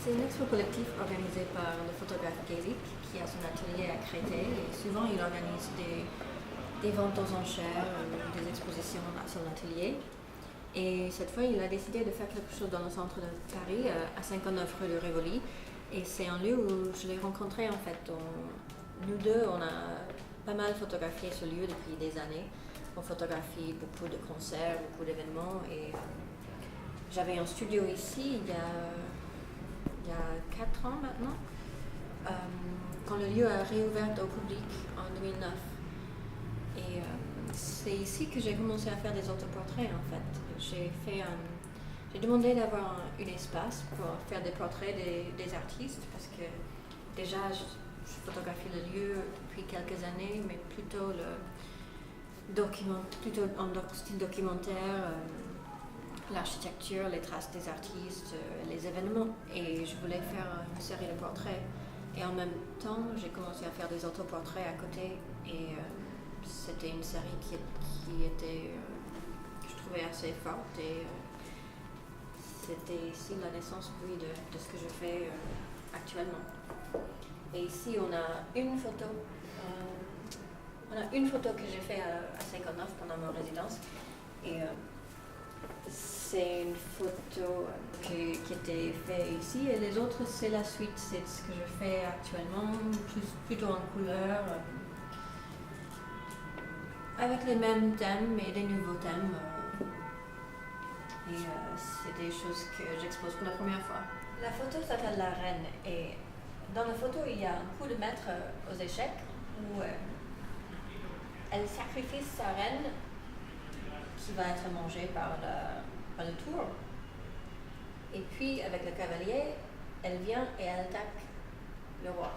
C'est une expo collective organisée par le photographe Gaelic qui a son atelier à Créteil et souvent il organise des ventes aux enchères ou des expositions à son atelier. Et cette fois, il a décidé de faire quelque chose dans le centre de Paris, à 59 rue de Rivoli. Et c'est un lieu où je l'ai rencontré en fait. Nous deux, on a pas mal photographié ce lieu depuis des années. On photographie beaucoup de concerts, beaucoup d'événements. Et j'avais un studio ici il y a 4 ans maintenant, quand le lieu a réouvert au public en 2009. Et c'est ici que j'ai commencé à faire des autoportraits en fait. J'ai demandé d'avoir un espace pour faire des portraits des artistes parce que déjà je photographie le lieu depuis quelques années, mais plutôt en style documentaire, l'architecture, les traces des artistes, les événements. Et je voulais faire une série de portraits. Et en même temps, j'ai commencé à faire des autoportraits à côté. Et c'était une série qui était, que je trouvais assez forte. Et c'était ici la naissance, oui, de ce que je fais actuellement. Et ici, on a une photo. On a une photo que j'ai faite à 59 pendant ma résidence. Et c'est une photo qui était faite ici. Et les autres, c'est la suite. C'est ce que je fais actuellement, plutôt en couleur. Avec les mêmes thèmes et des nouveaux thèmes. Et c'est des choses que j'expose pour la première fois. La photo s'appelle La Reine et dans la photo il y a un coup de maître aux échecs où elle sacrifie sa reine qui va être mangée par le tour. Et puis avec le cavalier, elle vient et elle attaque le roi.